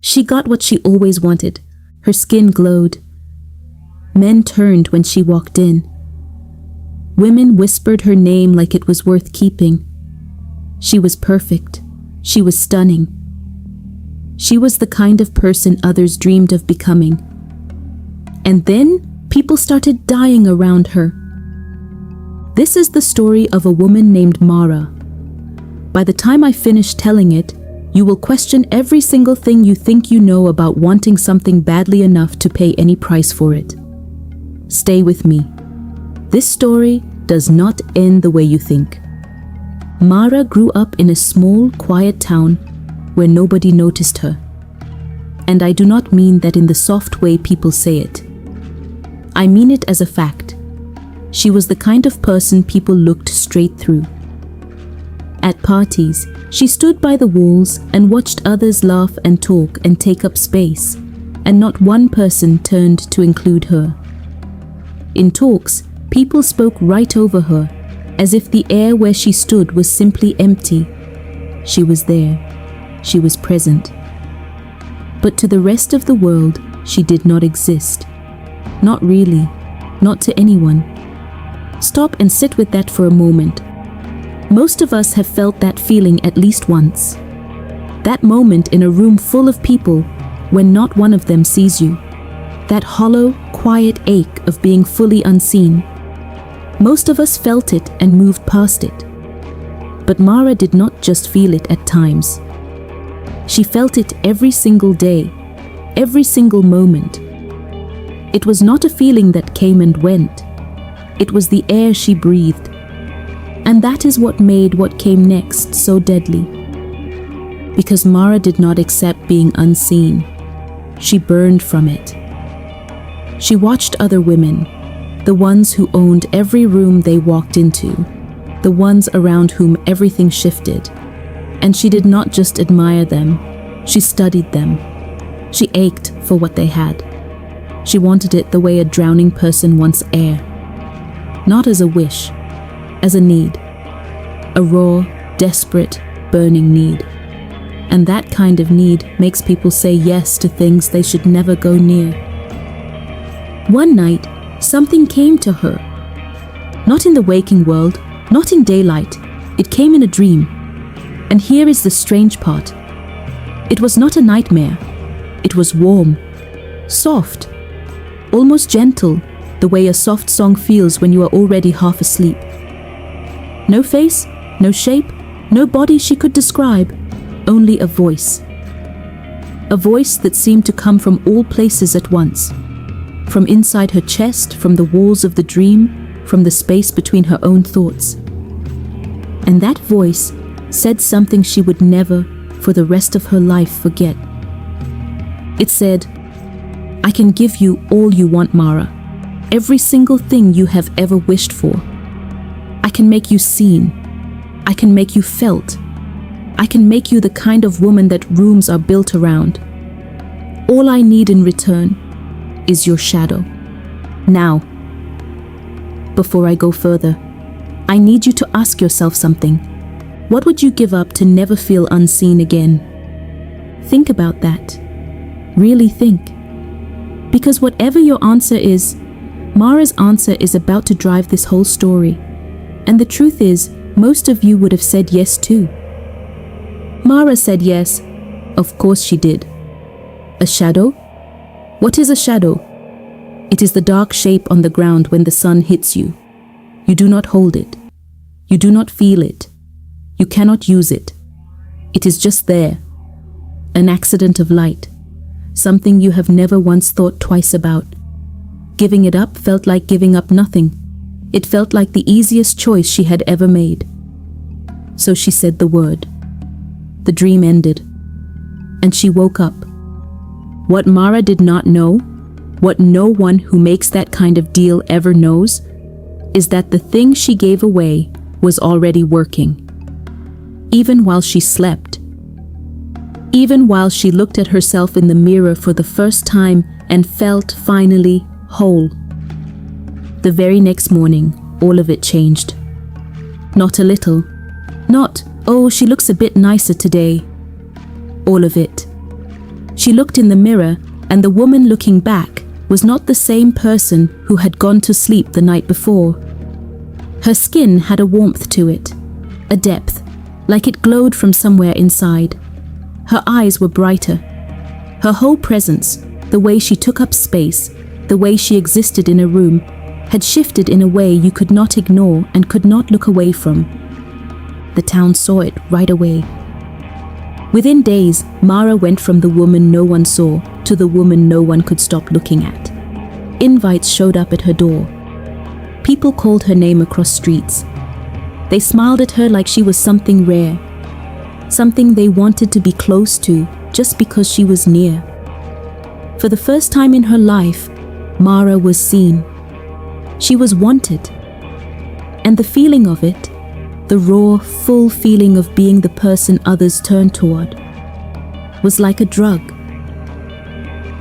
She got what she always wanted. Her skin glowed. Men turned when she walked in. Women whispered her name like it was worth keeping. She was perfect. She was stunning. She was the kind of person others dreamed of becoming. And then people started dying around her. This is the story of a woman named Mara. By the time I finish telling it, you will question every single thing you think you know about wanting something badly enough to pay any price for it. Stay with me. This story does not end the way you think. Mara grew up in a small, quiet town where nobody noticed her. And I do not mean that in the soft way people say it. I mean it as a fact. She was the kind of person people looked straight through. At parties, she stood by the walls and watched others laugh and talk and take up space, and not one person turned to include her. In talks, people spoke right over her, as if the air where she stood was simply empty. She was there. She was present. But to the rest of the world, she did not exist. Not really. Not to anyone. Stop and sit with that for a moment. Most of us have felt that feeling at least once. That moment in a room full of people when not one of them sees you. That hollow, quiet ache of being fully unseen. Most of us felt it and moved past it. But Mara did not just feel it at times. She felt it every single day, every single moment. It was not a feeling that came and went. It was the air she breathed. And that is what made what came next so deadly. Because Mara did not accept being unseen. She burned from it. She watched other women, the ones who owned every room they walked into, the ones around whom everything shifted. And she did not just admire them, she studied them. She ached for what they had. She wanted it the way a drowning person wants air. Not as a wish, as a need. A raw, desperate, burning need. And that kind of need makes people say yes to things they should never go near. One night, something came to her. Not in the waking world, not in daylight. It came in a dream. And here is the strange part. It was not a nightmare. It was warm, soft, almost gentle, the way a soft song feels when you are already half asleep. No face, no shape, no body she could describe, only a voice. A voice that seemed to come from all places at once. From inside her chest, from the walls of the dream, from the space between her own thoughts. And that voice said something she would never, for the rest of her life, forget. It said, "I can give you all you want, Mara. Every single thing you have ever wished for. I can make you seen. I can make you felt. I can make you the kind of woman that rooms are built around. All I need in return is your shadow. Now, before I go further, I need you to ask yourself something. What would you give up to never feel unseen again? Think about that. Really think. Because whatever your answer is, Mara's answer is about to drive this whole story. And the truth is, most of you would have said yes too. Mara said yes. Of course she did. A shadow? What is a shadow? It is the dark shape on the ground when the sun hits you. You do not hold it. You do not feel it. You cannot use it. It is just there. An accident of light. Something you have never once thought twice about. Giving it up felt like giving up nothing. It felt like the easiest choice she had ever made. So she said the word. The dream ended. And she woke up. What Mara did not know, what no one who makes that kind of deal ever knows, is that the thing she gave away was already working. Even while she slept. Even while she looked at herself in the mirror for the first time and felt, finally, whole. The very next morning, all of it changed. Not a little. Not, oh, she looks a bit nicer today. All of it. She looked in the mirror, and the woman looking back was not the same person who had gone to sleep the night before. Her skin had a warmth to it, a depth, like it glowed from somewhere inside. Her eyes were brighter. Her whole presence, the way she took up space, the way she existed in a room, had shifted in a way you could not ignore and could not look away from. The town saw it right away. Within days, Mara went from the woman no one saw to the woman no one could stop looking at. Invites showed up at her door. People called her name across streets. They smiled at her like she was something rare, something they wanted to be close to just because she was near. For the first time in her life, Mara was seen. She was wanted. And the feeling of it, the raw, full feeling of being the person others turned toward, was like a drug.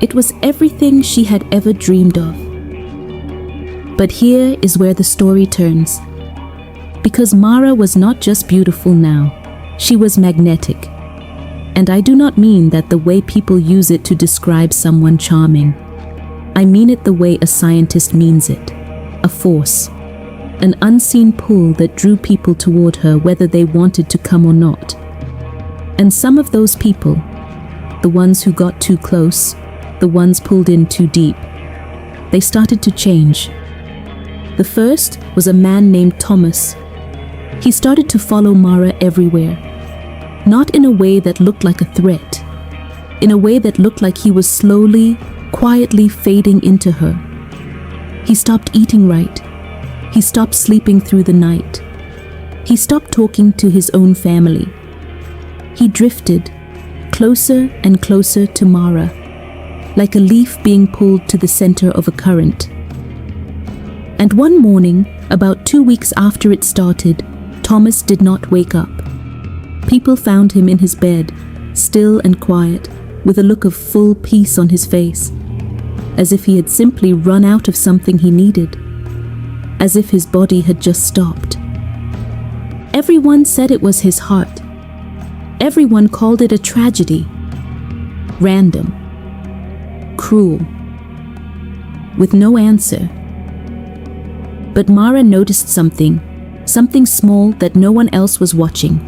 It was everything she had ever dreamed of. But here is where the story turns. Because Mara was not just beautiful now, she was magnetic. And I do not mean that the way people use it to describe someone charming. I mean it the way a scientist means it. A force. An unseen pull that drew people toward her whether they wanted to come or not. And some of those people, the ones who got too close, the ones pulled in too deep, they started to change. The first was a man named Thomas. He started to follow Mara everywhere. Not in a way that looked like a threat, in a way that looked like he was slowly, quietly fading into her. He stopped eating right. He stopped sleeping through the night. He stopped talking to his own family. He drifted closer and closer to Mara, like a leaf being pulled to the center of a current. And one morning, about 2 weeks after it started, Thomas did not wake up. People found him in his bed, still and quiet, with a look of full peace on his face, as if he had simply run out of something he needed, as if his body had just stopped. Everyone said it was his heart. Everyone called it a tragedy. Random. Cruel. With no answer. But Mara noticed something small that no one else was watching.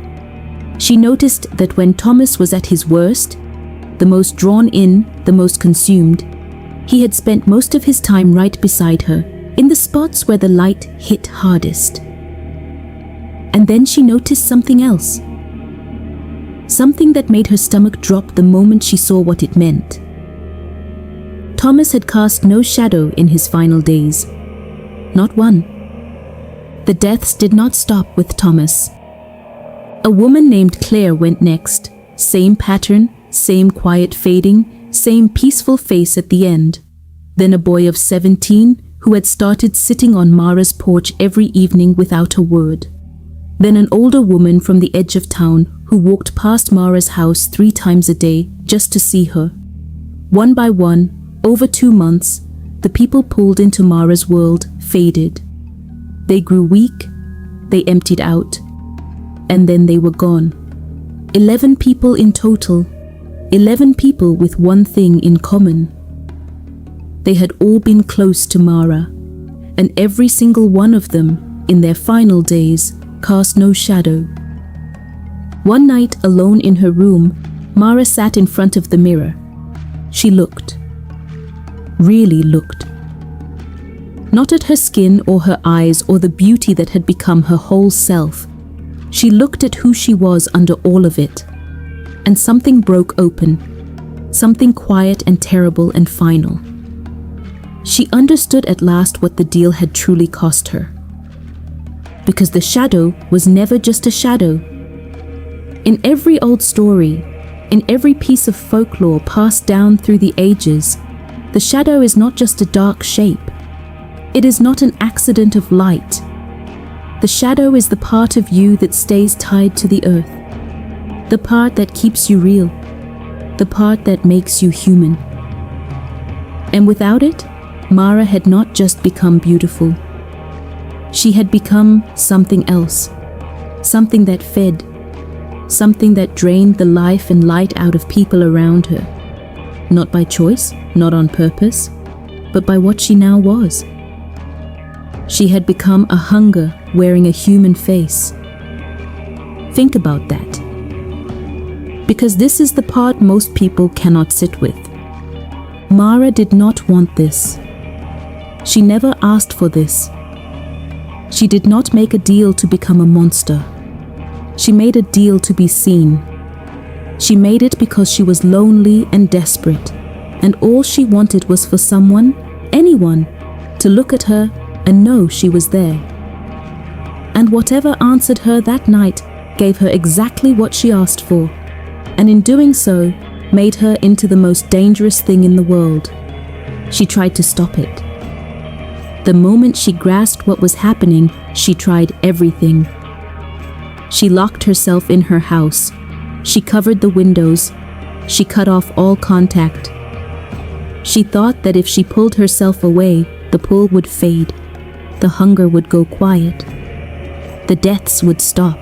She noticed that when Thomas was at his worst, the most drawn in, the most consumed, he had spent most of his time right beside her, in the spots where the light hit hardest. And then she noticed something else. Something that made her stomach drop the moment she saw what it meant. Thomas had cast no shadow in his final days. Not one. The deaths did not stop with Thomas. A woman named Claire went next. Same pattern, same quiet fading, same peaceful face at the end. Then a boy of 17 who had started sitting on Mara's porch every evening without a word. Then an older woman from the edge of town who walked past Mara's house 3 times a day just to see her. One by one, over 2 months, the people pulled into Mara's world faded. They grew weak, they emptied out, and then they were gone. 11 people in total, 11 people with one thing in common. They had all been close to Mara, and every single one of them, in their final days, cast no shadow. One night, alone in her room, Mara sat in front of the mirror. She looked. Really looked. Not at her skin or her eyes or the beauty that had become her whole self. She looked at who she was under all of it. And something broke open. Something quiet and terrible and final. She understood at last what the deal had truly cost her. Because the shadow was never just a shadow. In every old story, in every piece of folklore passed down through the ages, the shadow is not just a dark shape. It is not an accident of light. The shadow is the part of you that stays tied to the earth. The part that keeps you real. The part that makes you human. And without it, Mara had not just become beautiful. She had become something else. Something that fed. Something that drained the life and light out of people around her. not by choice, not on purpose, but by what she now was. She had become a hunger wearing a human face. Think about that. Because this is the part most people cannot sit with. Mara did not want this. She never asked for this. She did not make a deal to become a monster. She made a deal to be seen. She made it because she was lonely and desperate, and all she wanted was for someone, anyone, to look at her and know she was there. And whatever answered her that night gave her exactly what she asked for, and in doing so, made her into the most dangerous thing in the world. She tried to stop it. The moment she grasped what was happening, she tried everything. She locked herself in her house. She covered the windows. She cut off all contact. She thought that if she pulled herself away, the pull would fade. The hunger would go quiet. The deaths would stop.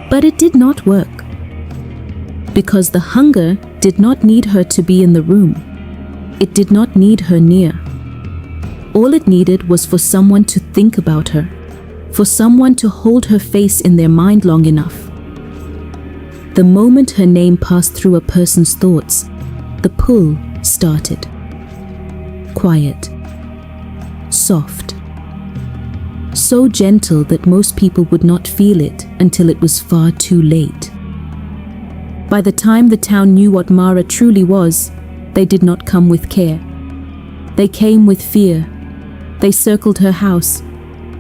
But it did not work. Because the hunger did not need her to be in the room. It did not need her near. All it needed was for someone to think about her, for someone to hold her face in their mind long enough. The moment her name passed through a person's thoughts, the pull started. Quiet. Soft. So gentle that most people would not feel it until it was far too late. By the time the town knew what Mara truly was, they did not come with care. They came with fear. They circled her house.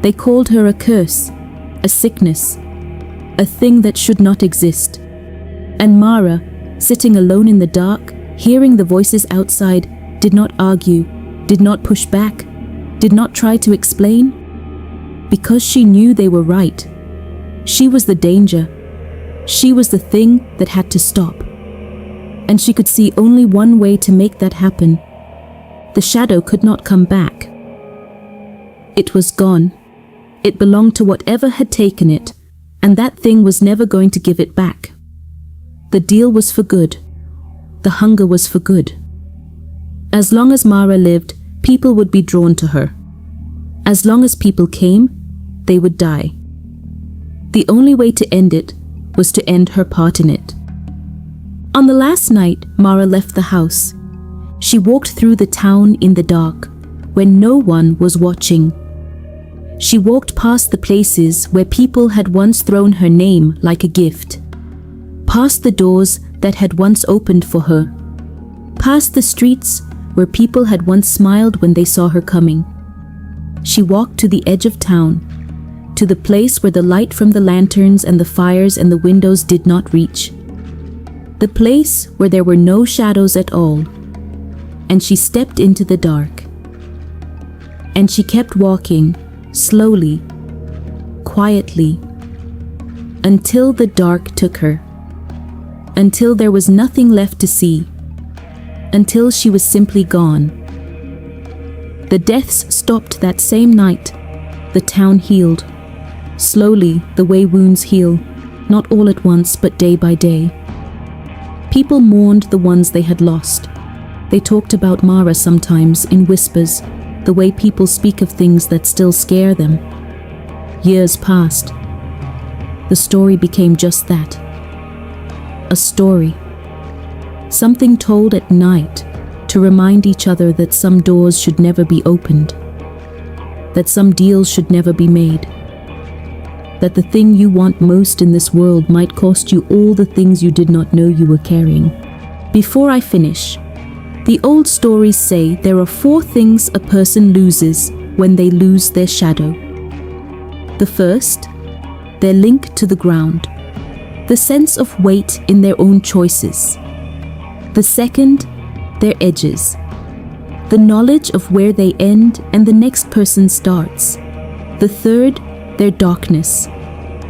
They called her a curse, a sickness, a thing that should not exist. And Mara, sitting alone in the dark, hearing the voices outside, did not argue, did not push back, did not try to explain, because she knew they were right. She was the danger. She was the thing that had to stop. And she could see only one way to make that happen. The shadow could not come back. It was gone. It belonged to whatever had taken it, and that thing was never going to give it back. The deal was for good. The hunger was for good. As long as Mara lived, people would be drawn to her. As long as people came, they would die. The only way to end it was to end her part in it. On the last night, Mara left the house. She walked through the town in the dark, when no one was watching. She walked past the places where people had once thrown her name like a gift. Past the doors that had once opened for her. Past the streets where people had once smiled when they saw her coming. She walked to the edge of town, to the place where the light from the lanterns and the fires and the windows did not reach. The place where there were no shadows at all. And she stepped into the dark. And she kept walking, slowly, quietly, until the dark took her. Until there was nothing left to see. Until she was simply gone. The deaths stopped that same night. The town healed. Slowly, the way wounds heal, not all at once, but day by day. People mourned the ones they had lost. They talked about Mara sometimes in whispers, the way people speak of things that still scare them. Years passed. The story became just that. A story. Something told at night to remind each other that some doors should never be opened, that some deals should never be made, that the thing you want most in this world might cost you all the things you did not know you were carrying. Before I finish, the old stories say there are 4 things a person loses when they lose their shadow. The first, their link to the ground, the sense of weight in their own choices. The second, their edges, the knowledge of where they end and the next person starts. The third, their darkness,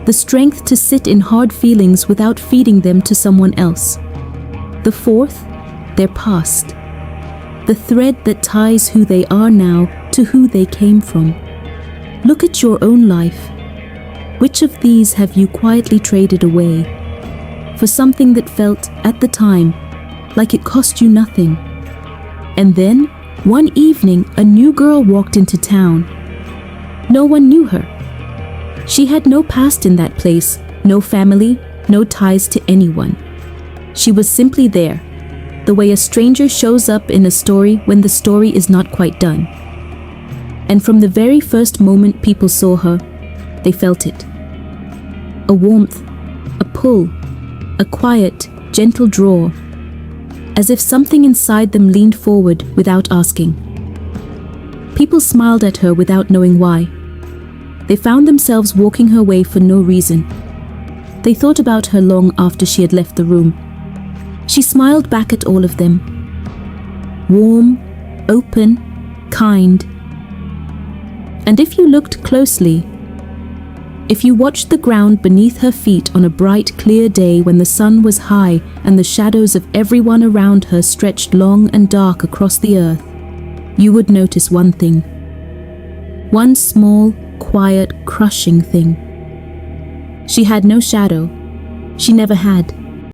the strength to sit in hard feelings without feeding them to someone else. The fourth, their past, the thread that ties who they are now to who they came from. Look at your own life. Which of these have you quietly traded away for something that felt, at the time, like it cost you nothing. And then, one evening, a new girl walked into town. No one knew her. She had no past in that place, no family, no ties to anyone. She was simply there, the way a stranger shows up in a story when the story is not quite done. And from the very first moment people saw her, they felt it. A warmth, a pull, a quiet, gentle draw, as if something inside them leaned forward without asking. People smiled at her without knowing why. They found themselves walking her way for no reason. They thought about her long after she had left the room. She smiled back at all of them. Warm, open, kind. And if you looked closely, if you watched the ground beneath her feet on a bright, clear day when the sun was high and the shadows of everyone around her stretched long and dark across the earth, you would notice one thing. One small, quiet, crushing thing. She had no shadow. She never had.